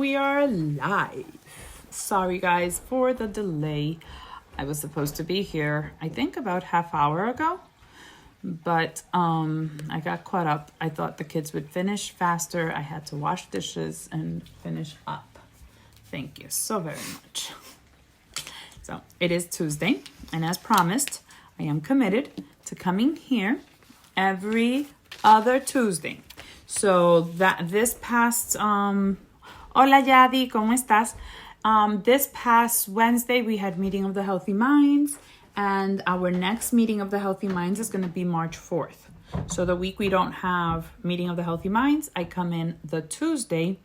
we are live. Sorry guys for the delay. I was supposed to be here, I think about half hour ago, but I got caught up. I thought the kids would finish faster. I had to wash dishes and finish up. Thank you so very much. So it is Tuesday, and as promised, I am committed to coming here every other Tuesday. So that this past hola Yadi, ¿cómo estás? This past Wednesday we had meeting of the Healthy Minds, and our next meeting of the Healthy Minds is going to be March 4th. So the week we don't have meeting of the Healthy Minds, I come in the Tuesday.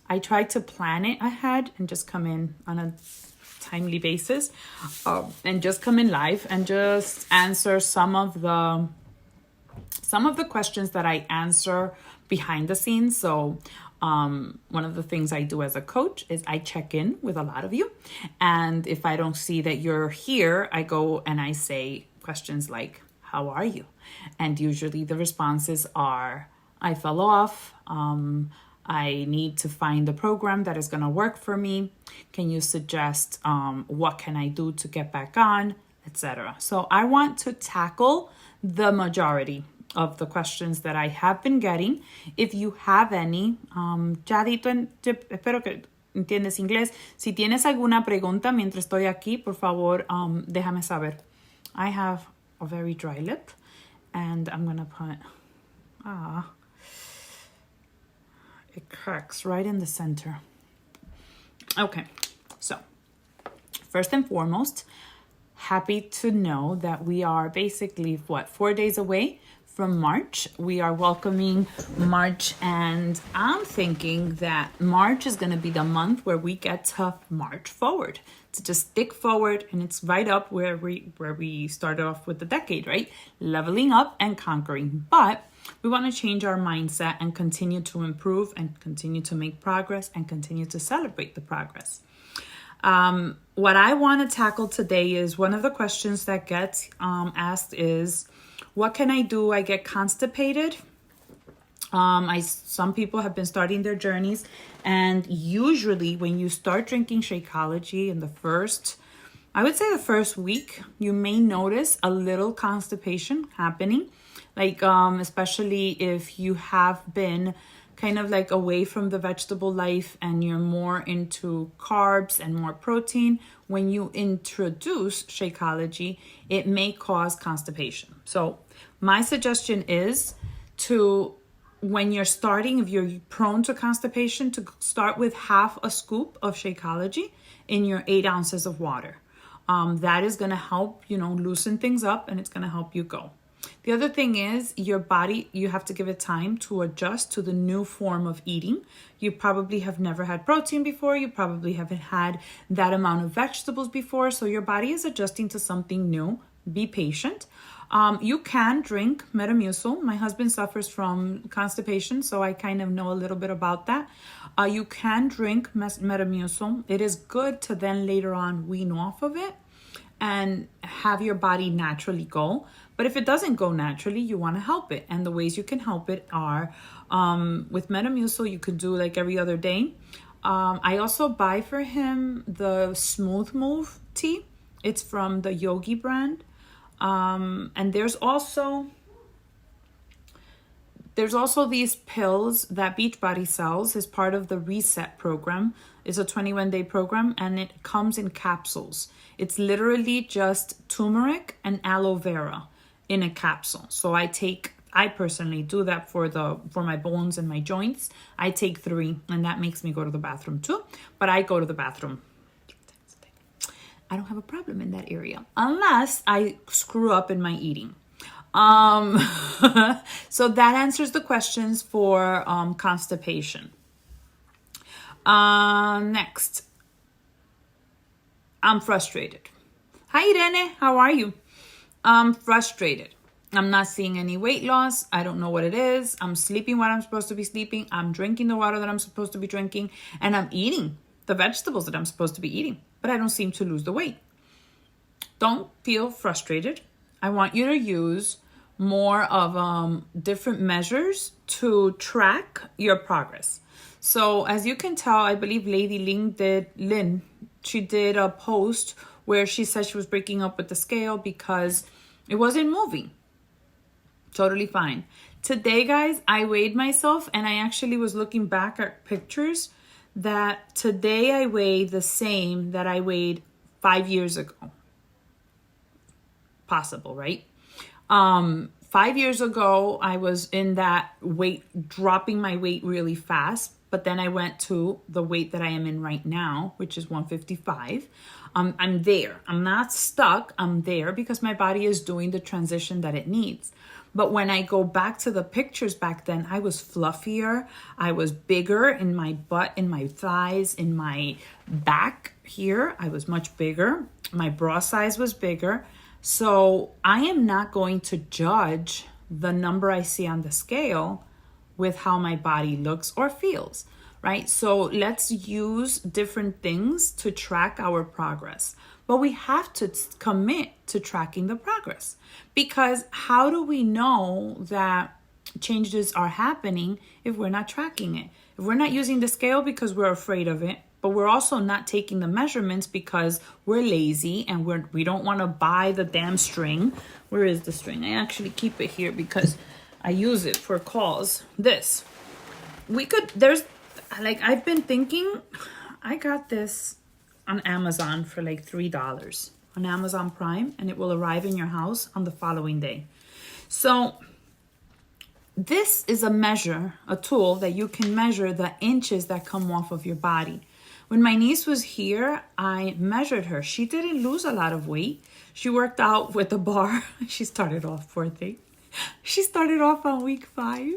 I try to plan it ahead and just come in on a timely basis, and just come in live and just answer some of the questions that I answer behind the scenes. So one of the things I do as a coach is I check in with a lot of you. And if I don't see that you're here, I go and I say questions like, how are you? And usually the responses are, I fell off. I need to find a program that is going to work for me. Can you suggest what can I do to get back on, etc. So I want to tackle the majority of the questions that I have been getting. If you have any, espero que entiendes inglés. Si tienes alguna pregunta mientras estoy aquí, por favor, déjame saber. I have a very dry lip, and I'm gonna put, it cracks right in the center. Okay, so first and foremost, happy to know that we are basically, 4 days away from March. We are welcoming March, and I'm thinking that March is going to be the month where we get to march forward, to just stick forward, and it's right up where we started off with the decade, right? Leveling up and conquering. But we want to change our mindset and continue to improve and continue to make progress and continue to celebrate the progress. What I want to tackle today is one of the questions that gets asked is, what can I do? I get constipated. Some people have been starting their journeys, and usually when you start drinking Shakeology in the first week, you may notice a little constipation happening. Like, especially if you have been kind of like away from the vegetable life and you're more into carbs and more protein. When you introduce Shakeology, it may cause constipation. So my suggestion is to, when you're starting, if you're prone to constipation, to start with half a scoop of Shakeology in your 8 ounces of water. That is going to help, loosen things up, and it's going to help you go. The other thing is, your body, you have to give it time to adjust to the new form of eating. You probably have never had protein before. You probably haven't had that amount of vegetables before. So your body is adjusting to something new. Be patient. You can drink Metamucil. My husband suffers from constipation, so I kind of know a little bit about that. You can drink Metamucil. It is good to then later on wean off of it and have your body naturally go. But if it doesn't go naturally, you want to help it. And the ways you can help it are, with Metamucil, you could do like every other day. I also buy for him the Smooth Move tea. It's from the Yogi brand. And there's also these pills that Beachbody sells as part of the Reset program. It's a 21-day program, and it comes in capsules. It's literally just turmeric and aloe vera in a capsule. So I personally do that for my bones and my joints. I take 3, and that makes me go to the bathroom too. But I go to the bathroom 3 times a day. I don't have a problem in that area unless I screw up in my eating. So that answers the questions for constipation. Next, I'm frustrated. Hi, Irene. How are you? I'm frustrated. I'm not seeing any weight loss. I don't know what it is. I'm sleeping what I'm supposed to be sleeping. I'm drinking the water that I'm supposed to be drinking. And I'm eating the vegetables that I'm supposed to be eating. But I don't seem to lose the weight. Don't feel frustrated. I want you to use more of different measures to track your progress. So as you can tell, I believe Lady Lynn, she did a post where she said she was breaking up with the scale because it wasn't moving. Totally fine. Today, guys, I weighed myself, and I actually was looking back at pictures that today I weigh the same that I weighed 5 years ago. Possible, right? 5 years ago, I was in that weight, dropping my weight really fast. But then I went to the weight that I am in right now, which is 155. I'm there. I'm not stuck. I'm there because my body is doing the transition that it needs. But when I go back to the pictures back then, I was fluffier. I was bigger in my butt, in my thighs, in my back here. I was much bigger. My bra size was bigger. So I am not going to judge the number I see on the scale with how my body looks or feels, right? So let's use different things to track our progress. But we have to commit to tracking the progress, because how do we know that changes are happening if we're not tracking it? If we're not using the scale because we're afraid of it, but we're also not taking the measurements because we're lazy and we don't want to buy the damn string. Where is the string? I actually keep it here because I use it for calls. This. I've been thinking, I got this on Amazon for like $3 on Amazon Prime, and it will arrive in your house on the following day. So this is a tool that you can measure the inches that come off of your body. When my niece was here, I measured her. She didn't lose a lot of weight. She worked out with a bar. She started off, poor thing. She started off on week 5.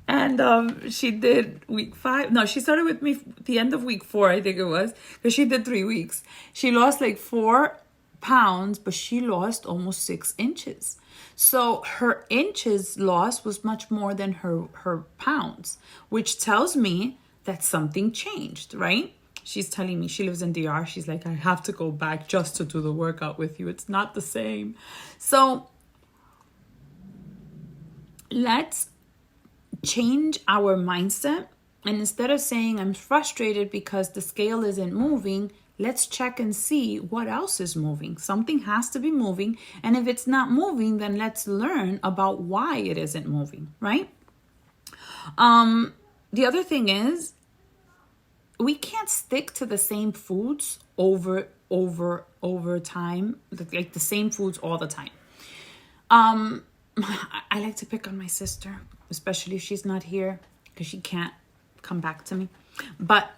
And she did week 5. No, she started with me the end of week 4, I think it was, because she did 3 weeks. She lost like 4 pounds, but she lost almost 6 inches. So her inches loss was much more than her pounds, which tells me that something changed, right? She's telling me, she lives in DR. She's like, I have to go back just to do the workout with you. It's not the same. So let's change our mindset. And instead of saying I'm frustrated because the scale isn't moving, let's check and see what else is moving. Something has to be moving. And if it's not moving, then let's learn about why it isn't moving, right? The other thing is, we can't stick to the same foods over time, like the same foods all the time. I like to pick on my sister, especially if she's not here, because she can't come back to me. But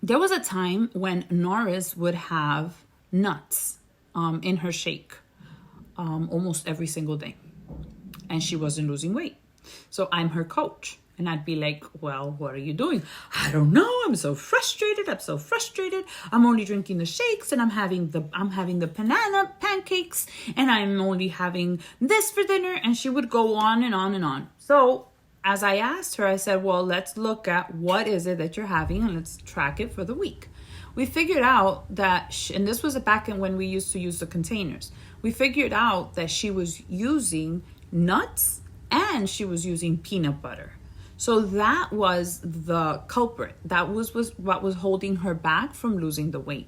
there was a time when Norris would have nuts in her shake almost every single day, and she wasn't losing weight. So I'm her coach. And I'd be like, well, what are you doing? I don't know. I'm so frustrated. I'm only drinking the shakes, and I'm having the banana pancakes, and I'm only having this for dinner. And she would go on and on and on. So as I asked her, I said, well, let's look at what is it that you're having, and let's track it for the week. We figured out that, and this was back in when we used to use the containers. We figured out that she was using nuts and she was using peanut butter. So that was the culprit. That was what was holding her back from losing the weight.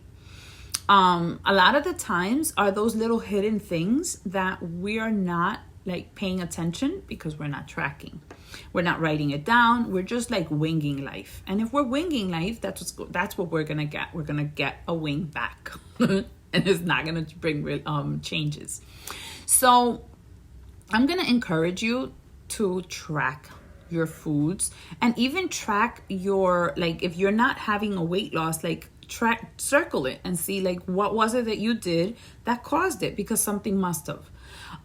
A lot of the times are those little hidden things that we are not like paying attention because we're not tracking. We're not writing it down. We're just like winging life. And if we're winging life, that's what we're going to get. We're going to get a wing back. And it's not going to bring real changes. So I'm going to encourage you to track your foods, and even track your, like, if you're not having a weight loss, like circle it and see like what was it that you did that caused it, because something must have.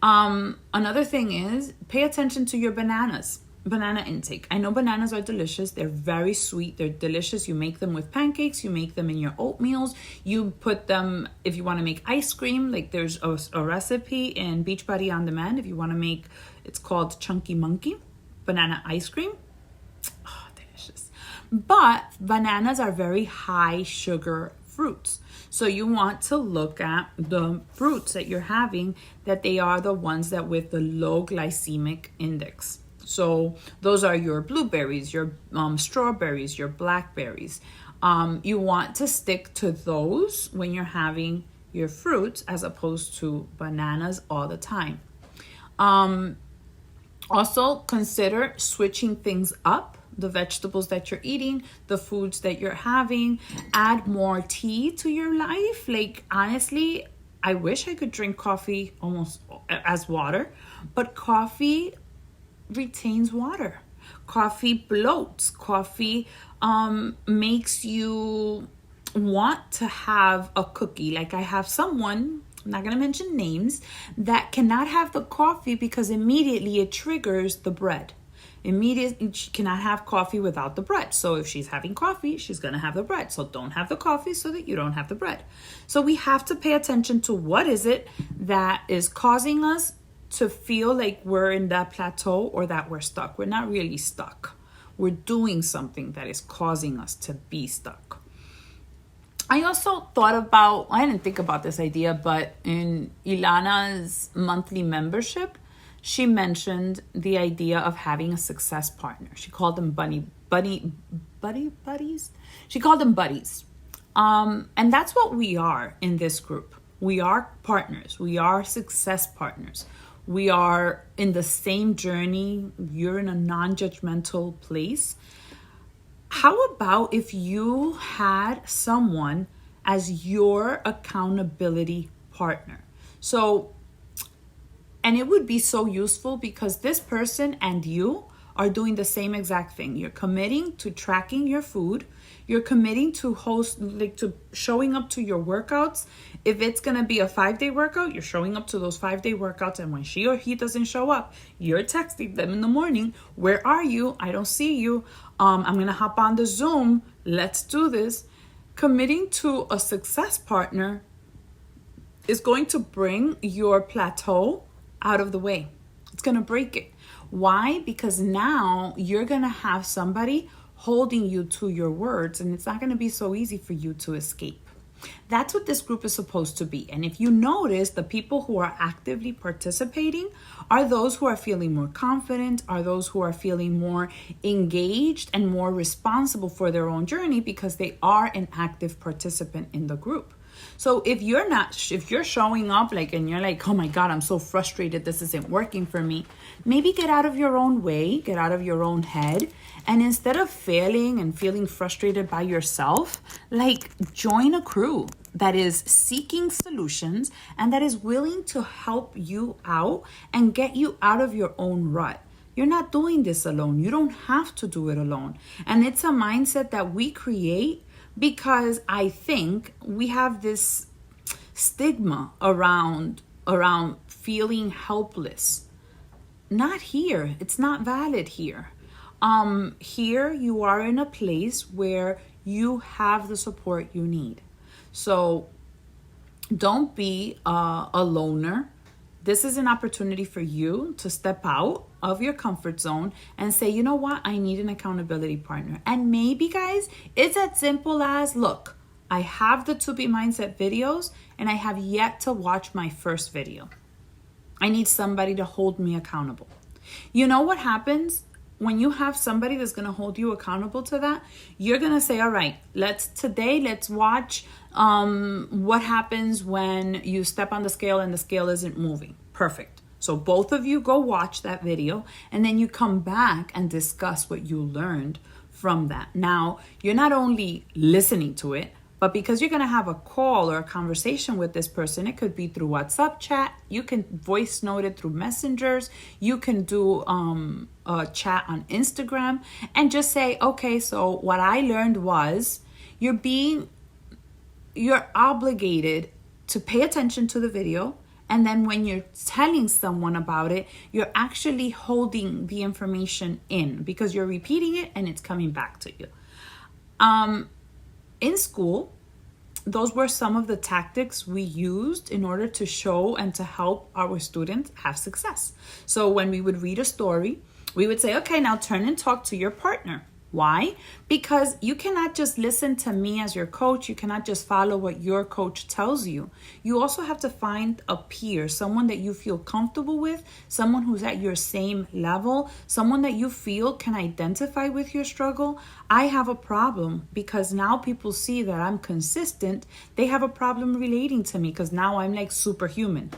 Another thing is, pay attention to your banana intake. I know bananas are delicious. They're very sweet. They're delicious. You make them with pancakes. You make them in your oatmeals. You put them, if you want to make ice cream, like there's a recipe in Beachbody On Demand. If you want to make, it's called Chunky Monkey banana ice cream. Oh, delicious. But bananas are very high sugar fruits. So you want to look at the fruits that you're having, that they are the ones that with the low glycemic index. So those are your blueberries, your strawberries, your blackberries. You want to stick to those when you're having your fruits as opposed to bananas all the time. Also consider switching things up, the vegetables that you're eating, the foods that you're having. Add more tea to your life. Like, honestly, I wish I could drink coffee almost as water, but coffee retains water. Coffee bloats. Coffee makes you want to have a cookie. Like, I have someone, I'm not going to mention names, that cannot have the coffee because immediately it triggers the bread. Immediately, she cannot have coffee without the bread. So if she's having coffee, she's going to have the bread. So don't have the coffee so that you don't have the bread. So we have to pay attention to what is it that is causing us to feel like we're in that plateau or that we're stuck. We're not really stuck. We're doing something that is causing us to be stuck. I also thought about, I didn't think about this idea, but in Ilana's monthly membership, she mentioned the idea of having a success partner. She called them buddies. She called them buddies. And that's what we are in this group. We are partners. We are success partners. We are in the same journey. You're in a non-judgmental place. How about if you had someone as your accountability partner? So, and it would be so useful because this person and you are doing the same exact thing. You're committing to tracking your food. You're committing to to showing up to your workouts. If it's going to be a 5-day workout, you're showing up to those 5-day workouts. And when she or he doesn't show up, you're texting them in the morning. Where are you? I don't see you. I'm going to hop on the Zoom. Let's do this. Committing to a success partner is going to bring your plateau out of the way. It's going to break it. Why? Because now you're going to have somebody holding you to your words, and it's not going to be so easy for you to escape. That's what this group is supposed to be. And if you notice, the people who are actively participating are those who are feeling more confident, are those who are feeling more engaged and more responsible for their own journey because they are an active participant in the group. So if you're showing up and you're like, oh my God, I'm so frustrated, this isn't working for me, maybe get out of your own way, get out of your own head. And instead of failing and feeling frustrated by yourself, join a crew that is seeking solutions and that is willing to help you out and get you out of your own rut. You're not doing this alone. You don't have to do it alone. And it's a mindset that we create because I think we have this stigma around feeling helpless. Not here. It's not valid here. Here you are in a place where you have the support you need. So don't be a loner. This is an opportunity for you to step out of your comfort zone and say, you know what? I need an accountability partner. And maybe, guys, it's as simple as, look, I have the To Be Mindset videos and I have yet to watch my first video. I need somebody to hold me accountable. You know what happens? When you have somebody that's going to hold you accountable to that, you're going to say, all right, let's watch what happens when you step on the scale and the scale isn't moving. Perfect. So both of you go watch that video and then you come back and discuss what you learned from that. Now, you're not only listening to it, but because you're going to have a call or a conversation with this person, it could be through WhatsApp chat. You can voice note it through messengers. You can do a chat on Instagram and just say, okay, so what I learned was you're obligated to pay attention to the video. And then when you're telling someone about it, you're actually holding the information in because you're repeating it and it's coming back to you. In school, those were some of the tactics we used in order to show and to help our students have success. So when we would read a story, we would say, okay, now turn and talk to your partner. Why? Because you cannot just listen to me as your coach. You cannot just follow what your coach tells you. You also have to find a peer, someone that you feel comfortable with, someone who's at your same level, someone that you feel can identify with your struggle. I have a problem because now people see that I'm consistent. They have a problem relating to me because now I'm like superhuman.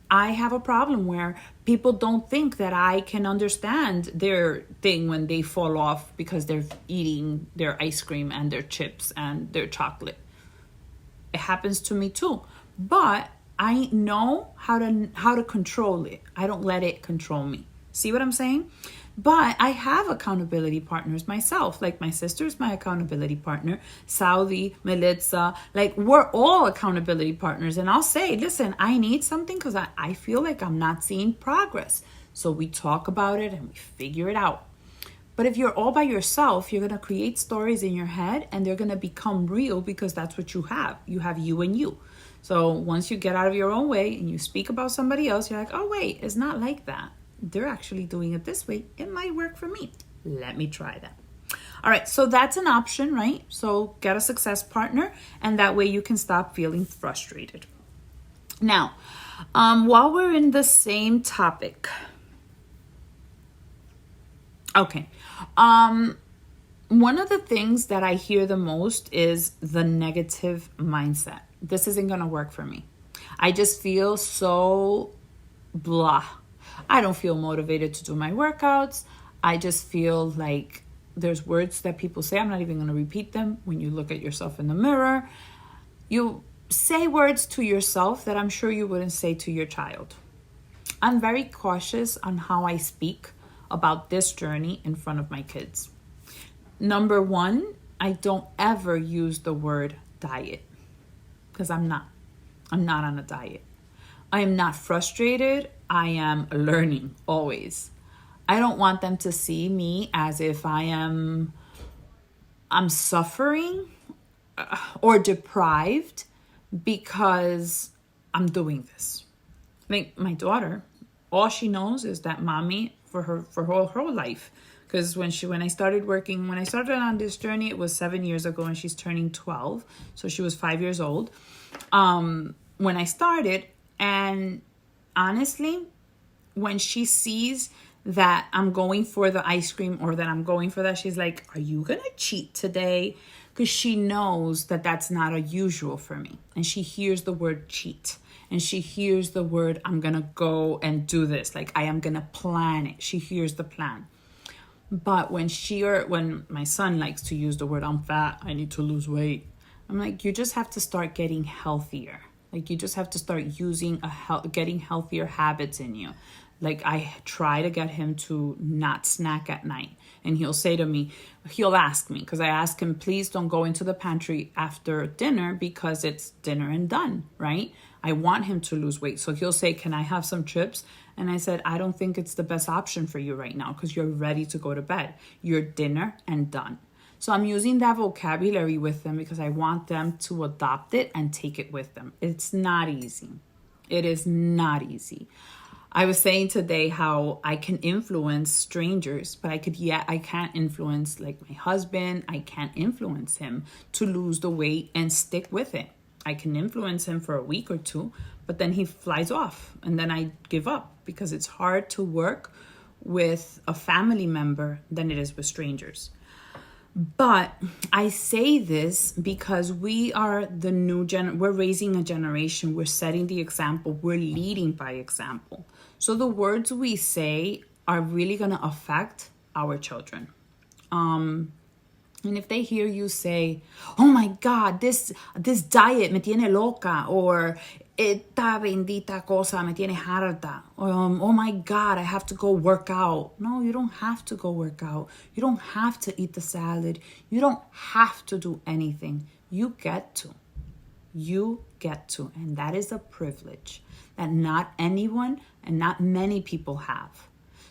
I have a problem where people don't think that I can understand their thing when they fall off because they're eating their ice cream and their chips and their chocolate. It happens to me too. But I know how to control it. I don't let it control me. See what I'm saying? But I have accountability partners myself. Like my sister's my accountability partner, Saudi, Melitza. Like we're all accountability partners. And I'll say, listen, I need something because I feel like I'm not seeing progress. So we talk about it and we figure it out. But if you're all by yourself, you're going to create stories in your head and they're going to become real because that's what you have. You have you and you. So once you get out of your own way and you speak about somebody else, you're like, oh, wait, it's not like that. They're actually doing it this way. It might work for me. Let me try that. All right, so that's an option, right? So get a success partner, and that way you can stop feeling frustrated. Now, while we're in the same topic, okay, one of the things that I hear the most is the negative mindset. This isn't going to work for me. I just feel so blah. I don't feel motivated to do my workouts. I just feel like there's words that people say. I'm not even going to repeat them. When you look at yourself in the mirror, you say words to yourself that I'm sure you wouldn't say to your child. I'm very cautious on how I speak about this journey in front of my kids. Number one, I don't ever use the word diet because I'm not on a diet. I am not frustrated. I am learning always. I don't want them to see me as if I'm suffering or deprived because I'm doing this. Like my daughter, all she knows is that mommy for her whole life. Because when I started on this journey, it was 7 years ago and she's turning 12. So she was 5 years old when I started. And honestly, when she sees that I'm going for the ice cream or that I'm going for that, she's like, are you going to cheat today? Because she knows that that's not a usual for me. And she hears the word cheat. And she hears the word, I'm going to go and do this. Like I am going to plan it. She hears the plan. But when my son likes to use the word, I'm fat, I need to lose weight. I'm like, you just have to start getting healthier. Like you just have to start getting healthier habits in you. Like I try to get him to not snack at night. And he'll ask me, because I ask him, please don't go into the pantry after dinner because it's dinner and done, right? I want him to lose weight. So he'll say, can I have some chips? And I said, I don't think it's the best option for you right now because you're ready to go to bed. You're dinner and done. So I'm using that vocabulary with them because I want them to adopt it and take it with them. It's not easy. It is not easy. I was saying today how I can influence strangers, but I can't influence like my husband. I can't influence him to lose the weight and stick with it. I can influence him for a week or two, but then he flies off and then I give up because it's hard to work with a family member than it is with strangers. But I say this because we are the we're raising a generation. We're setting the example. We're leading by example. So the words we say are really going to affect our children. And if they hear you say, oh my God, this diet me tiene loca, or esta bendita cosa me tiene harta, oh my God, I have to go work out. No, you don't have to go work out. You don't have to eat the salad. You don't have to do anything. You get to. And that is a privilege that not anyone and not many people have.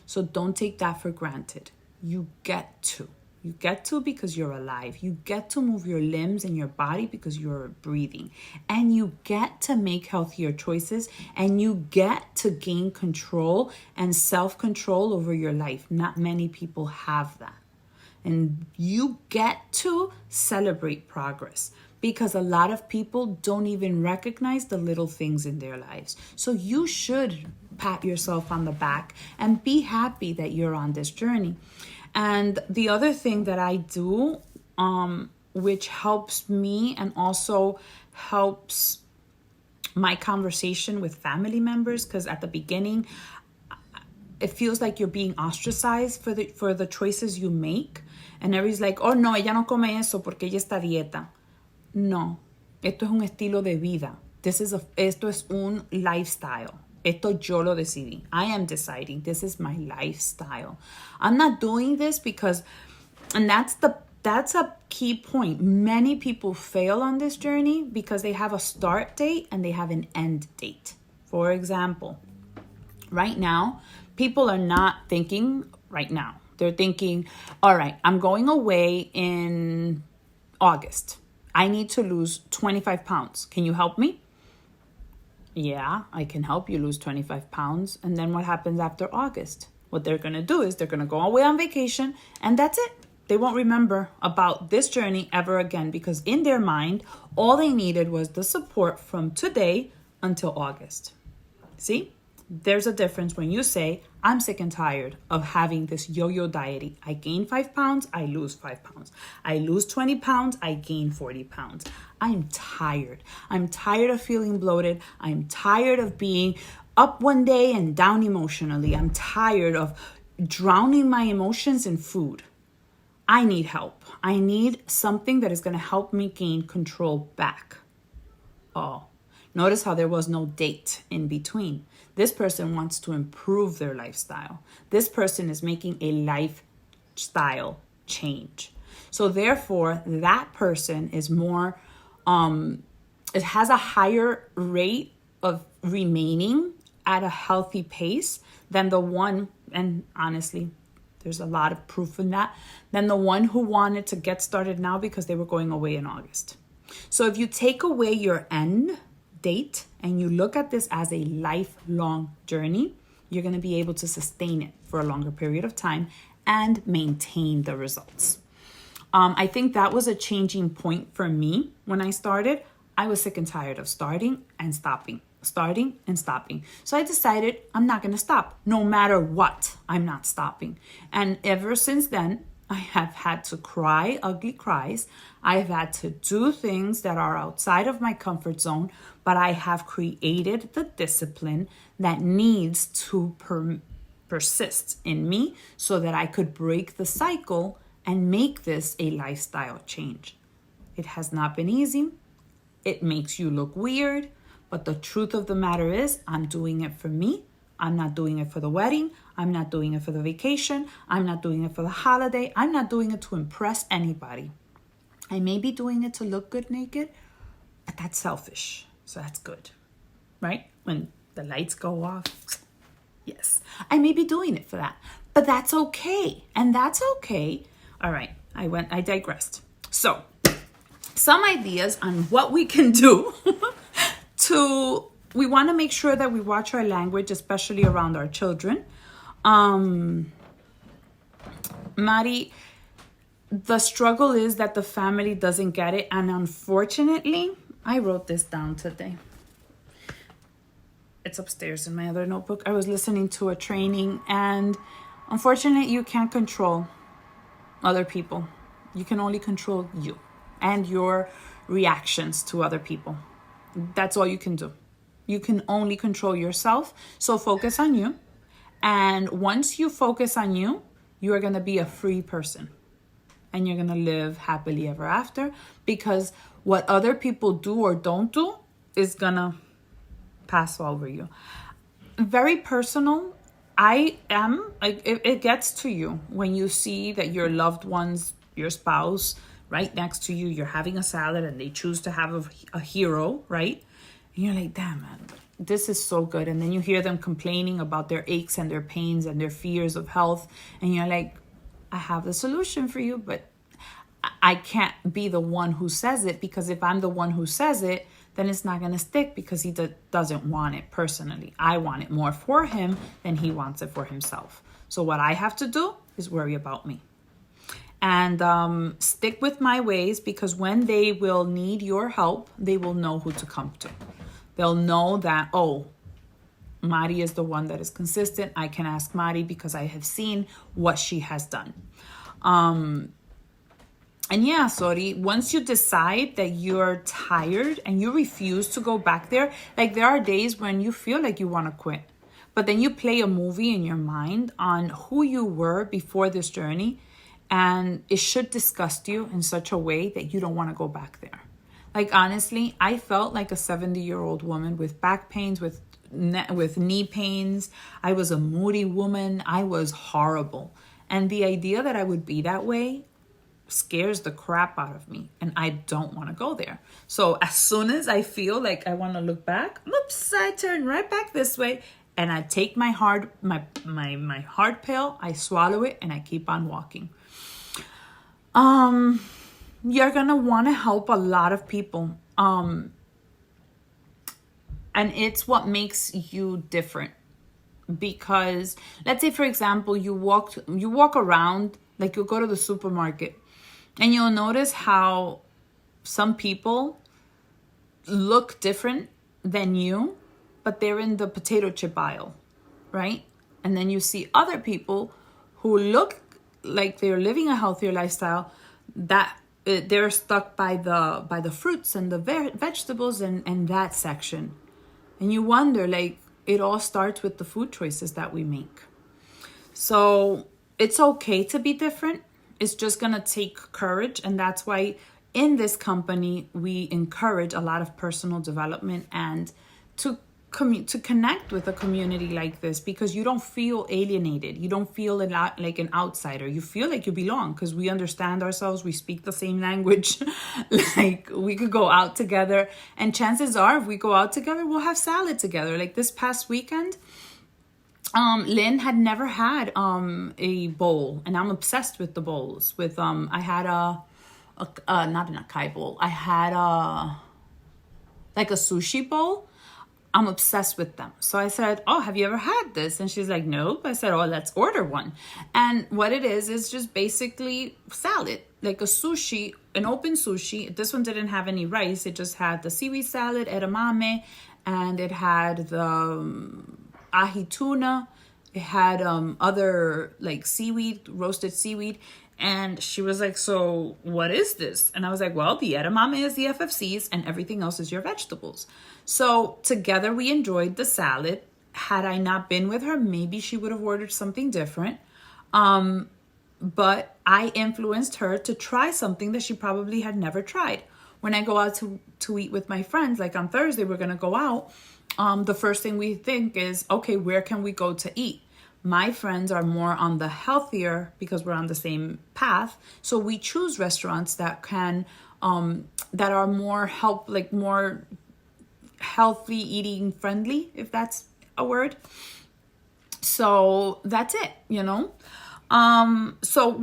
So don't take that for granted. You get to. You get to because you're alive. You get to move your limbs and your body because you're breathing. And you get to make healthier choices. And you get to gain control and self-control over your life. Not many people have that. And you get to celebrate progress, because a lot of people don't even recognize the little things in their lives. So you should pat yourself on the back and be happy that you're on this journey. And the other thing that I do, which helps me and also helps my conversation with family members, because at the beginning, it feels like you're being ostracized for the choices you make. And everybody's like, oh no, ella no come eso porque ella está a dieta. No, esto es un estilo de vida. Esto es un lifestyle. Esto yo lo decidí. I am deciding. This is my lifestyle. I'm not doing this because, and that's a key point. Many people fail on this journey because they have a start date and they have an end date. For example, right now, people are not thinking right now. They're thinking, all right, I'm going away in August. I need to lose 25 pounds. Can you help me? Yeah, I can help you lose 25 pounds. And then what happens after August? What they're going to do is they're going to go away on vacation, and that's it. They won't remember about this journey ever again, because in their mind, all they needed was the support from today until August. See? There's a difference when you say, I'm sick and tired of having this yo-yo dieting. I gain 5 pounds, I lose 5 pounds. I lose 20 pounds, I gain 40 pounds. I'm tired. I'm tired of feeling bloated. I'm tired of being up one day and down emotionally. I'm tired of drowning my emotions in food. I need help. I need something that is going to help me gain control back. Oh, notice how there was no date in between. This person wants to improve their lifestyle. This person is making a lifestyle change. So therefore, that person is more, it has a higher rate of remaining at a healthy pace than the one, and honestly, there's a lot of proof in that, than the one who wanted to get started now because they were going away in August. So if you take away your end date and you look at this as a lifelong journey, you're going to be able to sustain it for a longer period of time and maintain the results. I think that was a changing point for me when I started. I was sick and tired of starting and stopping. So I decided I'm not going to stop. No matter what, I'm not stopping. And ever since then, I have had to cry ugly cries. I have had to do things that are outside of my comfort zone, but I have created the discipline that needs to persist in me so that I could break the cycle and make this a lifestyle change. It has not been easy. It makes you look weird, but the truth of the matter is I'm doing it for me. I'm not doing it for the wedding. I'm not doing it for the vacation. I'm not doing it for the holiday. I'm not doing it to impress anybody. I may be doing it to look good naked, but that's selfish. So that's good, right? When the lights go off, yes, I may be doing it for that, but that's okay. And that's okay. All right, I digressed. So some ideas on what we can do we want to make sure that we watch our language, especially around our children. Mari, the struggle is that the family doesn't get it. And unfortunately, I wrote this down today. It's upstairs in my other notebook. I was listening to a training, and unfortunately, you can't control other people. You can only control you and your reactions to other people. That's all you can do. You can only control yourself. So focus on you. And once you focus on you, you are going to be a free person. And you're going to live happily ever after, because what other people do or don't do is going to pass over you. Very personal. It gets to you when you see that your loved ones, your spouse, right next to you, you're having a salad and they choose to have a hero, right? And you're like, damn, man, this is so good. And then you hear them complaining about their aches and their pains and their fears of health. And you're like, I have the solution for you, but I can't be the one who says it, because if I'm the one who says it, then it's not going to stick, because he doesn't want it personally. I want it more for him than he wants it for himself. So what I have to do is worry about me. and stick with my ways, because when they will need your help, they will know who to come to. They'll know that, oh, Mari is the one that is consistent. I can ask Mari because I have seen what she has done. And yeah, sorry, once you decide that you're tired and you refuse to go back there, like there are days when you feel like you want to quit, but then you play a movie in your mind on who you were before this journey, and it should disgust you in such a way that you don't want to go back there. Like, honestly, I felt like a 70-year-old woman with back pains, with knee pains. I was a moody woman. I was horrible. And the idea that I would be that way scares the crap out of me, and I don't want to go there. So as soon as I feel like I want to look back, oops, I turn right back this way, and I take my hard pill, I swallow it, and I keep on walking. You're gonna want to help a lot of people, and it's what makes you different. Because let's say, for example, you walk around, like you go to the supermarket, and you'll notice how some people look different than you, but they're in the potato chip aisle, right? And then you see other people who look like they're living a healthier lifestyle, that they're stuck by the fruits and the vegetables and that section. And you wonder, like, it all starts with the food choices that we make. So it's okay to be different. It's just going to take courage. And that's why in this company, we encourage a lot of personal development and to connect with a community like this, because you don't feel alienated. You don't feel like an outsider. You feel like you belong because we understand ourselves. We speak the same language. Like, we could go out together, and chances are if we go out together, we'll have salad together. Like this past weekend, Lynn had never had a bowl, and I'm obsessed with the bowls. With I had not an acai bowl. I had like a sushi bowl. I'm obsessed with them. So I said, oh, have you ever had this? And she's like, nope. I said, oh, let's order one. And what it is just basically salad, like a sushi, an open sushi. This one didn't have any rice. It just had the seaweed salad, edamame, and it had the ahi tuna. It had other like seaweed, roasted seaweed. And she was like, so what is this? And I was like, well, the edamame is the FFCs and everything else is your vegetables. So together we enjoyed the salad. Had I not been with her, maybe she would have ordered something different. But I influenced her to try something that she probably had never tried. When I go out to eat with my friends, like on Thursday, we're going to go out. The first thing we think is, okay, where can we go to eat? My friends are more on the healthier, because we're on the same path. So we choose restaurants that can, that are more more healthy eating friendly, if that's a word. So that's it, you know? So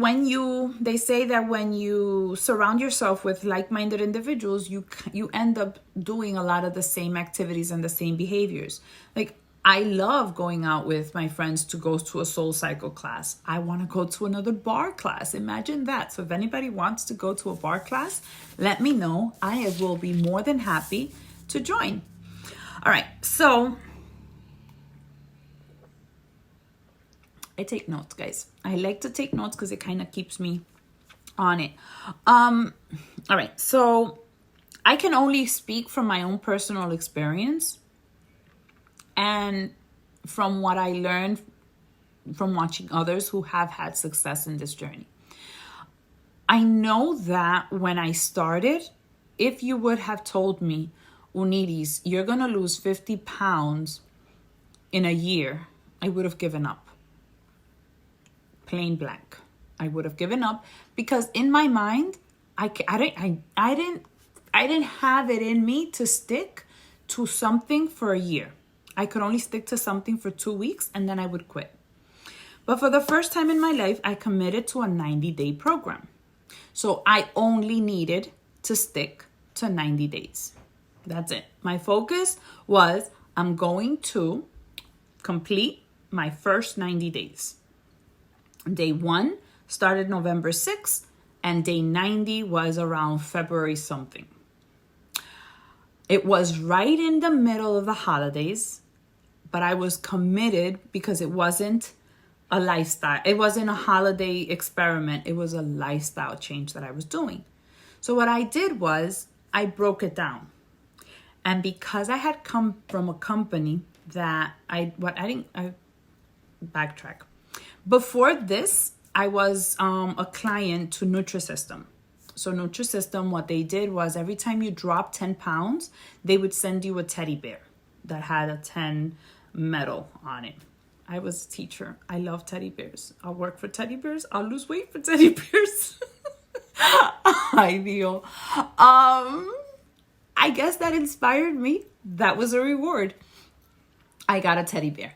they say that when you surround yourself with like-minded individuals, you end up doing a lot of the same activities and the same behaviors. Like, I love going out with my friends to go to a soul cycle class. I want to go to another bar class. Imagine that. So if anybody wants to go to a bar class, let me know. I will be more than happy to join. All right. So I take notes, guys. I like to take notes because it kind of keeps me on it. All right. So I can only speak from my own personal experience and from what I learned from watching others who have had success in this journey. I know that when I started, if you would have told me, Uniris, you're going to lose 50 pounds in a year, I would have given up. Plain blank. I would have given up, because in my mind, I didn't have it in me to stick to something for a year. I could only stick to something for 2 weeks and then I would quit. But for the first time in my life, I committed to a 90-day program. So I only needed to stick to 90 days. That's it. My focus was, I'm going to complete my first 90 days. Day 1, started November 6th, and day 90 was around February something. It was right in the middle of the holidays, but I was committed because it wasn't a lifestyle. It wasn't a holiday experiment. It was a lifestyle change that I was doing. So what I did was I broke it down. And because I had come from a company that I backtrack. Before this, I was a client to Nutrisystem. So Nutrisystem, what they did was every time you dropped 10 pounds, they would send you a teddy bear that had a 10 medal on it. I was a teacher. I love teddy bears. I'll work for teddy bears. I'll lose weight for teddy bears. Ideal. I guess that inspired me. That was a reward. I got a teddy bear.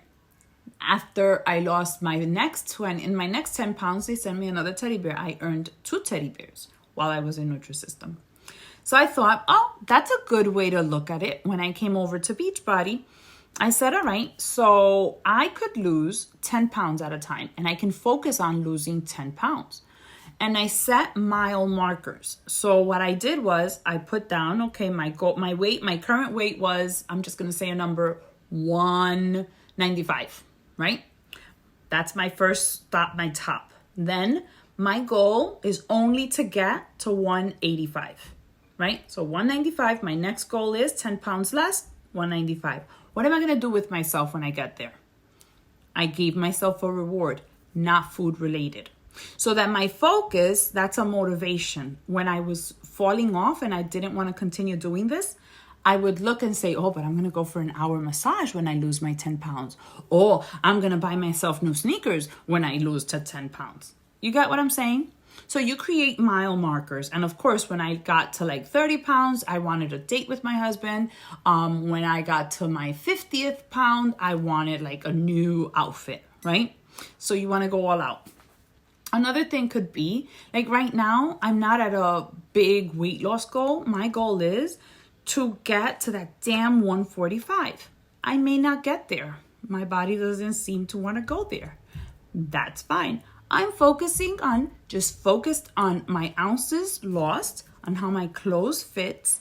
After I lost my next 10 pounds, they sent me another teddy bear. I earned 2 teddy bears while I was in Nutrisystem. So I thought, oh, that's a good way to look at it. When I came over to Beachbody, I said, all right, so I could lose 10 pounds at a time and I can focus on losing 10 pounds. And I set mile markers. So what I did was I put down, okay, my current weight was, I'm just going to say a number, 195, right? That's my first stop, my top. Then my goal is only to get to 185, right? So 195, my next goal is 10 pounds less, 195. What am I going to do with myself when I get there? I gave myself a reward, not food related. So that my focus, that's a motivation. When I was falling off and I didn't want to continue doing this, I would look and say, oh, but I'm going to go for an hour massage when I lose my 10 pounds. Or I'm going to buy myself new sneakers when I lose to 10 pounds. You get what I'm saying? So you create mile markers. And of course, when I got to like 30 pounds, I wanted a date with my husband. When I got to my 50th pound, I wanted like a new outfit, right? So you want to go all out. Another thing could be, like right now, I'm not at a big weight loss goal. My goal is to get to that damn 145. I may not get there. My body doesn't seem to want to go there. That's fine. I'm focused on my ounces lost, on how my clothes fits,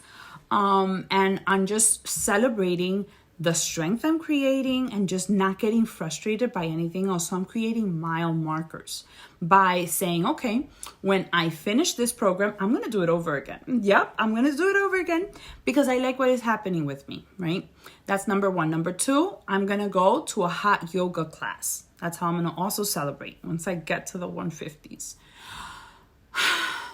and I'm just celebrating the strength I'm creating and just not getting frustrated by anything else. So I'm creating mile markers by saying, okay, when I finish this program, I'm going to do it over again. Yep, I'm going to do it over again because I like what is happening with me, right? That's number 1. Number 2, I'm going to go to a hot yoga class. That's how I'm going to also celebrate once I get to the 150s.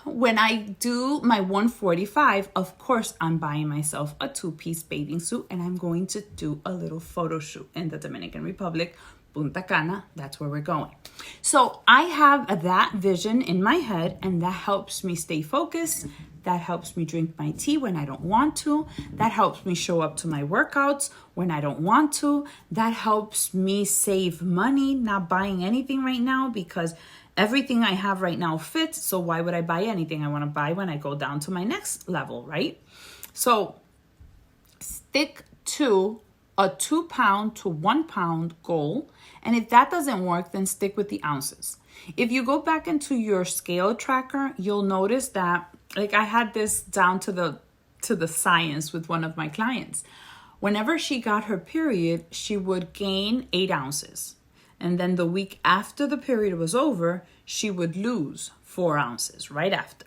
When I do my 145, of course, I'm buying myself a 2-piece bathing suit and I'm going to do a little photo shoot in the Dominican Republic, Punta Cana. That's where we're going. So I have that vision in my head and that helps me stay focused. That helps me drink my tea when I don't want to. That helps me show up to my workouts when I don't want to. That helps me save money, not buying anything right now because everything I have right now fits. So why would I buy anything I want to buy when I go down to my next level, right? So stick to a 2 pound to 1 pound goal. And if that doesn't work, then stick with the ounces. If you go back into your scale tracker, you'll notice that, like I had this down to the science with one of my clients. Whenever she got her period, she would gain 8 ounces. And then the week after the period was over, she would lose 4 ounces right after.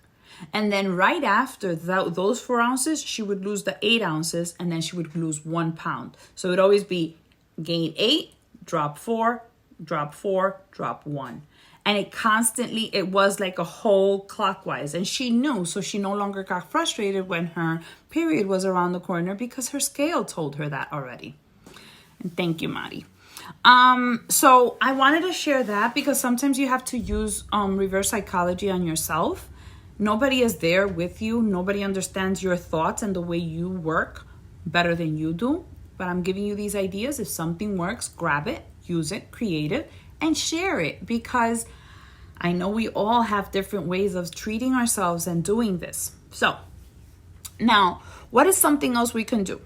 And then right after those 4 ounces, she would lose the 8 ounces and then she would lose 1 pound. So it would always be gain 8, drop 4, drop 4, drop 1. And it was like a whole clockwise. And she knew, so she no longer got frustrated when her period was around the corner because her scale told her that already. And thank you, Mari. So I wanted to share that because sometimes you have to use reverse psychology on yourself. Nobody is there with you. Nobody understands your thoughts and the way you work better than you do. But I'm giving you these ideas. If something works, grab it, use it, create it, and share it because I know we all have different ways of treating ourselves and doing this. So now, what is something else we can do?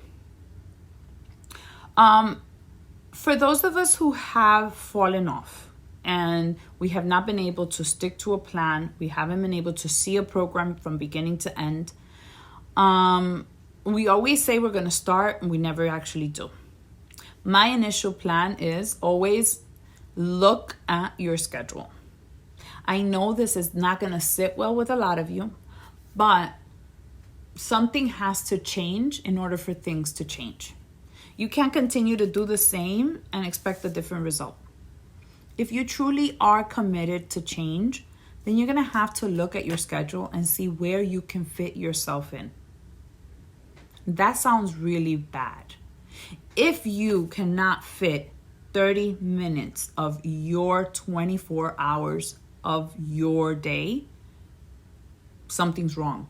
For those of us who have fallen off and We have not been able to stick to a plan. We haven't been able to see a program from beginning to end. We always say we're going to start and we never actually do. My initial plan is always look at your schedule. I know this is not going to sit well with a lot of you, but something has to change in order for things to change. You can't continue to do the same and expect a different result. If you truly are committed to change, then you're going to have to look at your schedule and see where you can fit yourself in. That sounds really bad. If you cannot fit 30 minutes of your 24 hours of your day, something's wrong.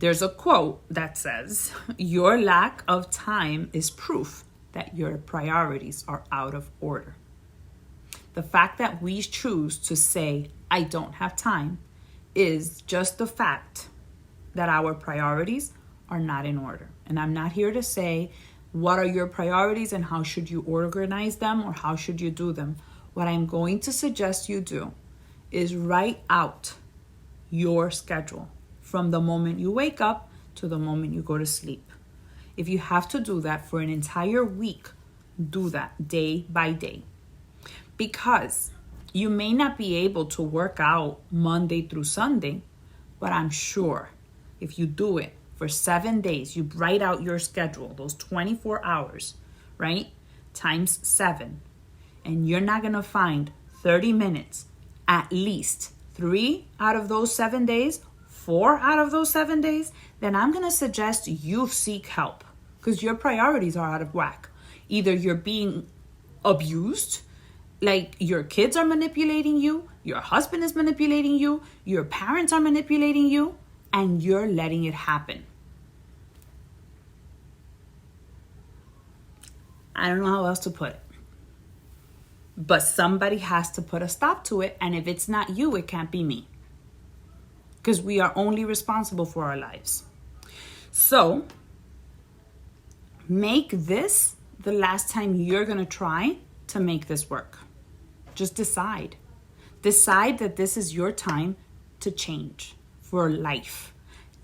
There's a quote that says, your lack of time is proof that your priorities are out of order. The fact that we choose to say, I don't have time, is just the fact that our priorities are not in order. And I'm not here to say, what are your priorities and how should you organize them or how should you do them? What I'm going to suggest you do is write out your schedule from the moment you wake up to the moment you go to sleep. If you have to do that for an entire week, do that day by day. Because you may not be able to work out Monday through Sunday, but I'm sure if you do it for 7 days, you write out your schedule, those 24 hours, right? Times 7. And you're not going to find 30 minutes, at least 3 out of those 7 days, 4 out of those 7 days, then I'm going to suggest you seek help because your priorities are out of whack. Either you're being abused, like your kids are manipulating you, your husband is manipulating you, your parents are manipulating you, and you're letting it happen. I don't know how else to put it. But somebody has to put a stop to it. And if it's not you, it can't be me. Because we are only responsible for our lives. So make this the last time you're going to try to make this work. Just decide. Decide that this is your time to change for life.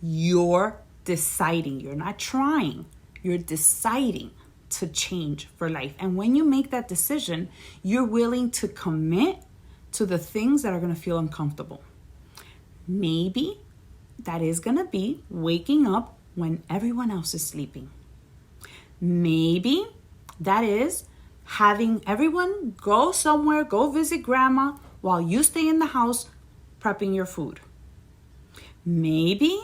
You're deciding. You're not trying. You're deciding to change for life. And when you make that decision, you're willing to commit to the things that are going to feel uncomfortable. Maybe that is going to be waking up when everyone else is sleeping. Maybe that is having everyone go somewhere, go visit grandma while you stay in the house prepping your food. Maybe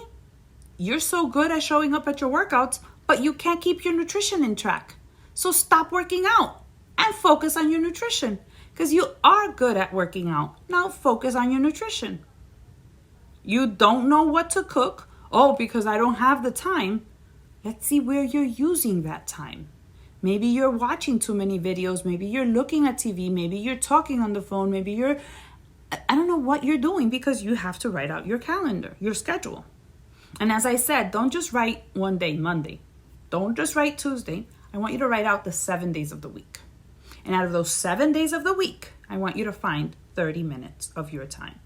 you're so good at showing up at your workouts, but you can't keep your nutrition in track. So stop working out and focus on your nutrition because you are good at working out. Now focus on your nutrition. You don't know what to cook. Oh, because I don't have the time. Let's see where you're using that time. Maybe you're watching too many videos. Maybe you're looking at TV. Maybe you're talking on the phone. Maybe I don't know what you're doing because you have to write out your calendar, your schedule. And as I said, don't just write one day, Monday. Don't just write Tuesday. I want you to write out the 7 days of the week. And out of those 7 days of the week, I want you to find 30 minutes of your time.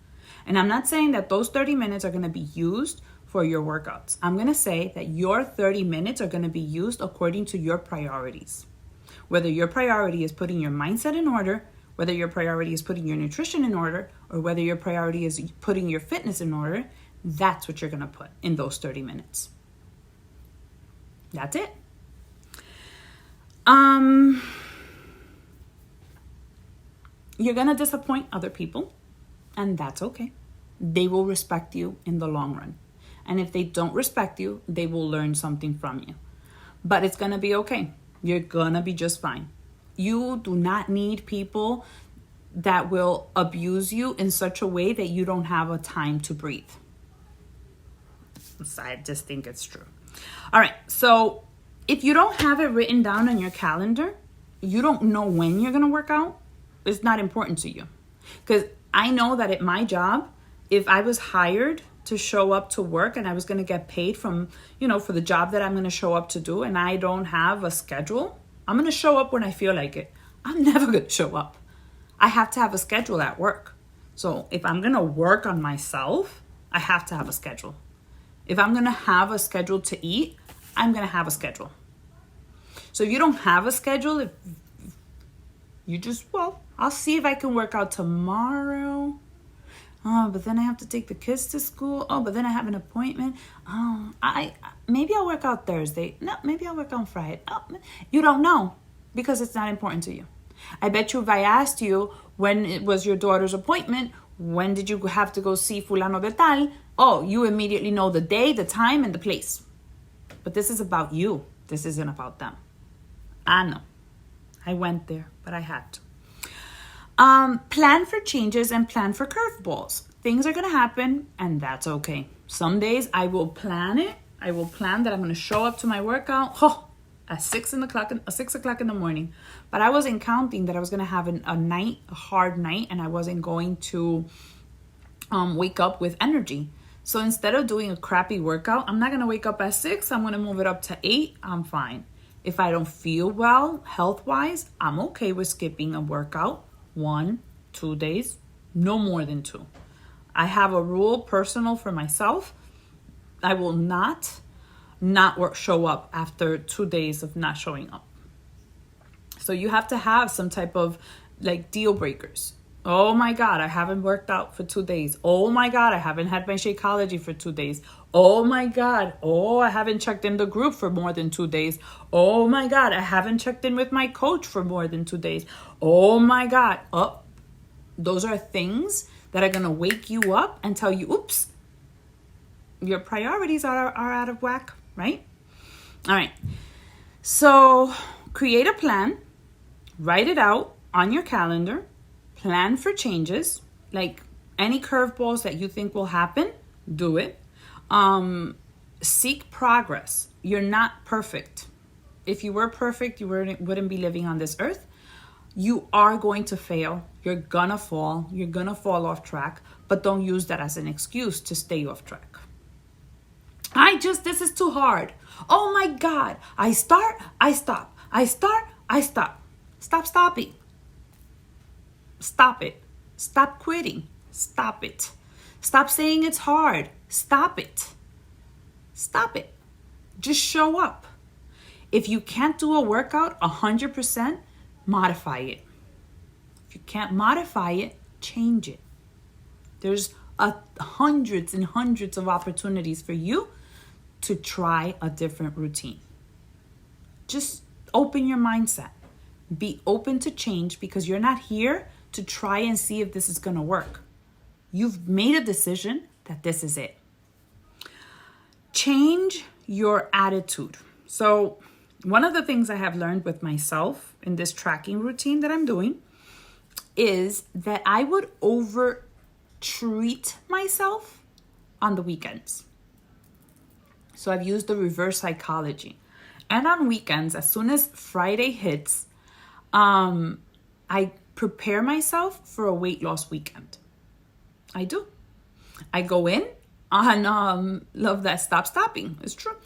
And I'm not saying that those 30 minutes are going to be used for your workouts. I'm going to say that your 30 minutes are going to be used according to your priorities. Whether your priority is putting your mindset in order, whether your priority is putting your nutrition in order, or whether your priority is putting your fitness in order, that's what you're going to put in those 30 minutes. That's it. You're going to disappoint other people, and that's okay. They will respect you in the long run. And if they don't respect you, they will learn something from you. But it's going to be okay. You're going to be just fine. You do not need people that will abuse you in such a way that you don't have a time to breathe. So I just think it's true. All right. So if you don't have it written down on your calendar, you don't know when you're going to work out, it's not important to you. Because I know that at my job, if I was hired to show up to work and I was going to get paid from, for the job that I'm going to show up to do, and I don't have a schedule, I'm going to show up when I feel like it. I'm never going to show up. I have to have a schedule at work. So if I'm going to work on myself, I have to have a schedule. If I'm going to have a schedule to eat, I'm going to have a schedule. So if you don't have a schedule, if you just, well, I'll see if I can work out tomorrow. Oh, but then I have to take the kids to school. Oh, but then I have an appointment. Oh, maybe I'll work out Thursday. No, maybe I'll work on Friday. Oh, you don't know because it's not important to you. I bet you if I asked you when it was your daughter's appointment, when did you have to go see fulano de tal? Oh, you immediately know the day, the time, and the place. But this is about you. This isn't about them. I know. I went there, but I had to. Plan for changes and plan for curveballs. Things are going to happen, and that's okay. Some days I will plan it. I will plan that I'm going to show up to my workout at 6 o'clock in the morning. But I wasn't counting that I was going to have a hard night, and I wasn't going to wake up with energy. So instead of doing a crappy workout, I'm not going to wake up at 6. I'm going to move it up to 8. I'm fine. If I don't feel well health-wise, I'm okay with skipping a workout 1-2 days, no more than 2. I have a rule personal for myself. I will not show up after 2 days of not showing up. So you have to have some type of like deal breakers. Oh my God, I haven't worked out for 2 days. Oh my God, I haven't had my Shakeology for 2 days. Oh my God, I haven't checked in the group for more than 2 days. Oh my God, I haven't checked in with my coach for more than 2 days. Oh my God. Those are things that are going to wake you up and tell you, oops, your priorities are out of whack, right? All right. So create a plan, write it out on your calendar, plan for changes, like any curveballs that you think will happen, do it. Seek progress. You're not perfect. If you were perfect, you wouldn't be living on this earth. You are going to fail. You're gonna fall. You're gonna fall off track, but don't use that as an excuse to stay off track. This is too hard. Oh my God. I start, I stop. I start, I stop. Stop stopping. Stop it. Stop quitting. Stop it. Stop saying it's hard. Stop it. Stop it. Just show up. If you can't do a workout 100%, modify it. If you can't modify it, change it. There's hundreds and hundreds of opportunities for you to try a different routine. Just open your mindset. Be open to change because you're not here to try and see if this is going to work. You've made a decision that this is it. Change your attitude. So one of the things I have learned with myself in this tracking routine that I'm doing is that I would over-treat myself on the weekends. So I've used the reverse psychology. And on weekends, as soon as Friday hits, I prepare myself for a weight loss weekend. I do. I go in on, love that stop stopping. It's true.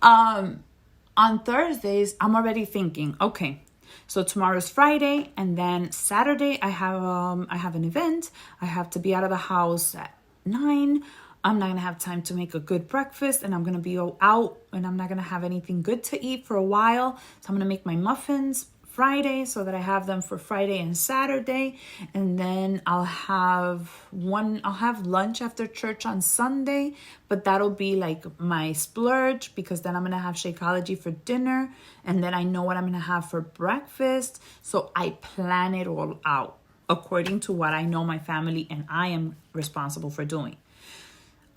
On Thursdays, I'm already thinking, okay, so tomorrow's Friday, and then Saturday I have an event. I have to be out of the house at 9. I'm not going to have time to make a good breakfast, and I'm going to be out, and I'm not going to have anything good to eat for a while. So I'm going to make my muffins Friday so that I have them for Friday and Saturday. And then I'll have lunch after church on Sunday, but that'll be like my splurge because then I'm going to have Shakeology for dinner. And then I know what I'm going to have for breakfast. So I plan it all out according to what I know my family and I am responsible for doing.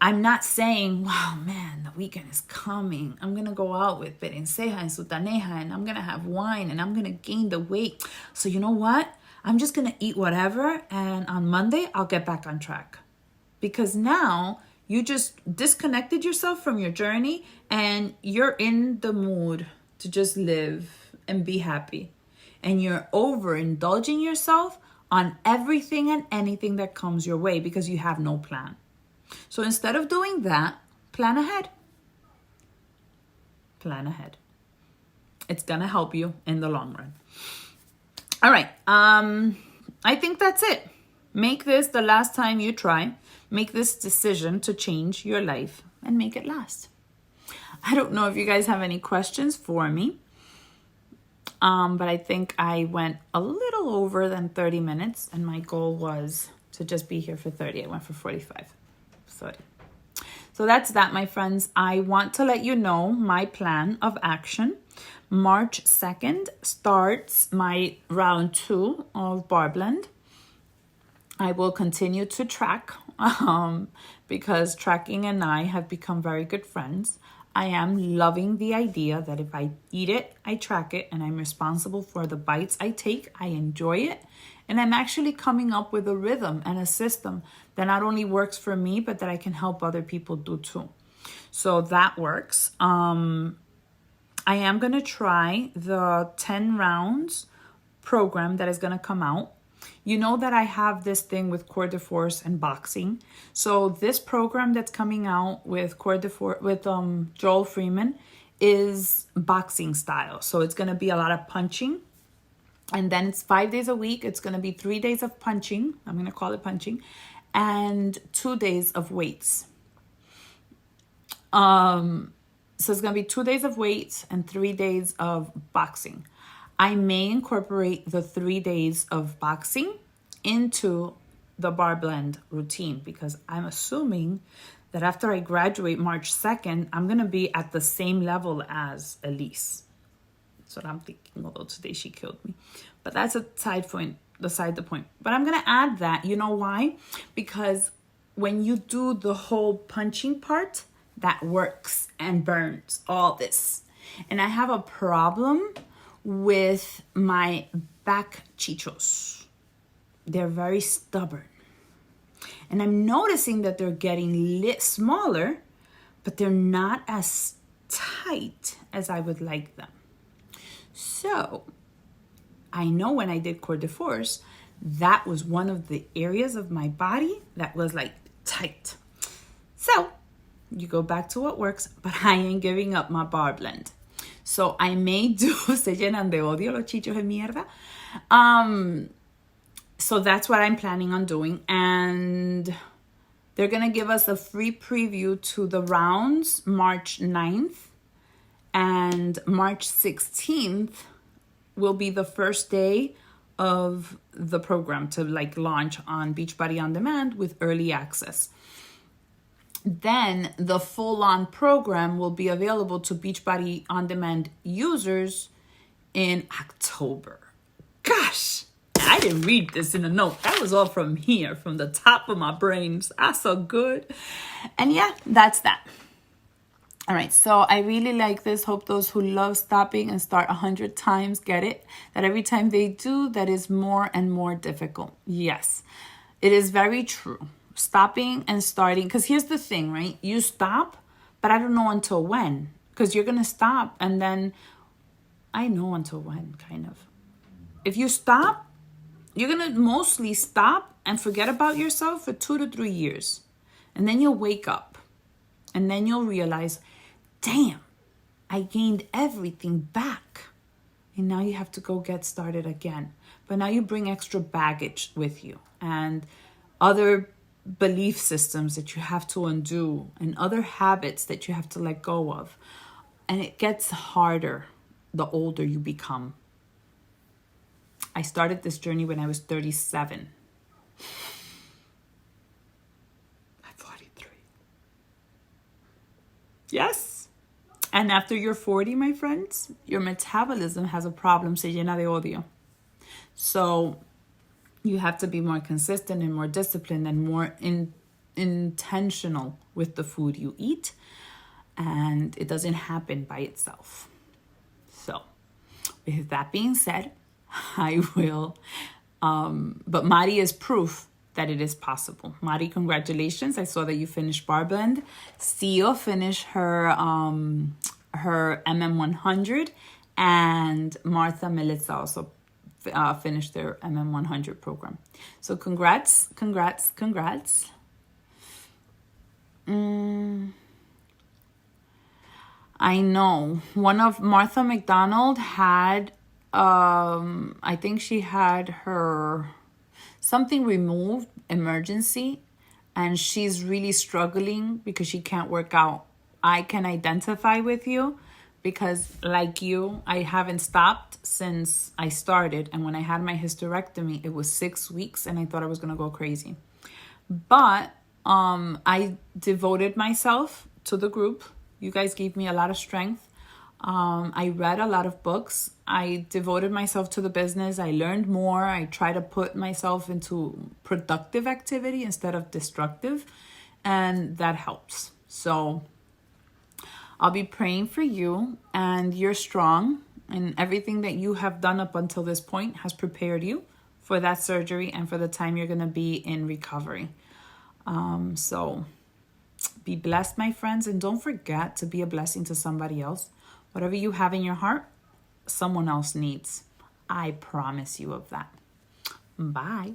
I'm not saying, wow, man, the weekend is coming. I'm going to go out with berenceja and sutaneja, and I'm going to have wine, and I'm going to gain the weight. So you know what? I'm just going to eat whatever, and on Monday, I'll get back on track. Because now you just disconnected yourself from your journey, and you're in the mood to just live and be happy. And you're overindulging yourself on everything and anything that comes your way because you have no plan. So instead of doing that, plan ahead. Plan ahead. It's going to help you in the long run. All right. I think that's it. Make this the last time you try. Make this decision to change your life and make it last. I don't know if you guys have any questions for me. But I think I went a little over than 30 minutes, and my goal was to just be here for 30. I went for 45. So that's that, my friends. I want to let you know my plan of action. March 2nd starts my round 2 of Bar Blend. I will continue to track because tracking and I have become very good friends. I am loving the idea that if I eat it, I track it, and I'm responsible for the bites I take. I enjoy it. And I'm actually coming up with a rhythm and a system that not only works for me, but that I can help other people do too. So that works. I am going to try the 10 rounds program that is going to come out. You know that I have this thing with Cour de Force and boxing. So this program that's coming out with Cour de Force with Joel Freeman is boxing style. So it's going to be a lot of punching. And then it's 5 days a week. It's going to be 3 days of punching. I'm going to call it punching. And 2 days of weights. So it's going to be 2 days of weights and 3 days of boxing. I may incorporate the 3 days of boxing into the Bar Blend routine because I'm assuming that after I graduate March 2nd, I'm going to be at the same level as Elise. That's what I'm thinking, although today she killed me. But that's a side point, beside the point. But I'm going to add that. You know why? Because when you do the whole punching part, that works and burns all this. And I have a problem with my back Cheetos. They're very stubborn. And I'm noticing that they're getting smaller, but they're not as tight as I would like them. So I know when I did Cour de Force, that was one of the areas of my body that was like tight. So you go back to what works, but I ain't giving up my Bar Blend. So I may do, se llenan de odio los chichos de mierda. So that's what I'm planning on doing. And they're going to give us a free preview to the rounds March 9th. And March 16th will be the first day of the program to like launch on Beachbody On Demand with early access. Then the full-on program will be available to Beachbody On Demand users in October. Gosh, I didn't read this in a note. That was all from here, from the top of my brains. That's so good. And yeah, that's that. All right, so I really like this. Hope those who love stopping and start 100 times get it. That every time they do, that is more and more difficult. Yes, it is very true. Stopping and starting, because here's the thing, right? You stop, but I don't know until when, because you're going to stop and then I know until when, kind of. If you stop, you're going to mostly stop and forget about yourself for 2 to 3 years. And then you'll wake up and then you'll realize, damn, I gained everything back. And now you have to go get started again. But now you bring extra baggage with you and other belief systems that you have to undo and other habits that you have to let go of. And it gets harder the older you become. I started this journey when I was 37. I'm 43. Yes. And after you're 40, my friends, your metabolism has a problem, se llena de odio. So you have to be more consistent and more disciplined and more intentional with the food you eat. And it doesn't happen by itself. So with that being said, I will. But Mari is proof that it is possible. Mari, congratulations. I saw that you finished Bar Blend. Sio finished her MM100. And Martha Melitza also finished their MM100 program. So congrats. I know one of Martha McDonald had, I think she had her something removed, emergency, and she's really struggling because she can't work out. I can identify with you because, like you, I haven't stopped since I started. And when I had my hysterectomy, it was 6 weeks and I thought I was going to go crazy. But I devoted myself to the group. You guys gave me a lot of strength. I read a lot of books. I devoted myself to the business. I learned more. I try to put myself into productive activity instead of destructive. And that helps. So I'll be praying for you, and you're strong. And everything that you have done up until this point has prepared you for that surgery and for the time you're going to be in recovery. So be blessed, my friends. And don't forget to be a blessing to somebody else. Whatever you have in your heart, someone else needs. I promise you of that. Bye.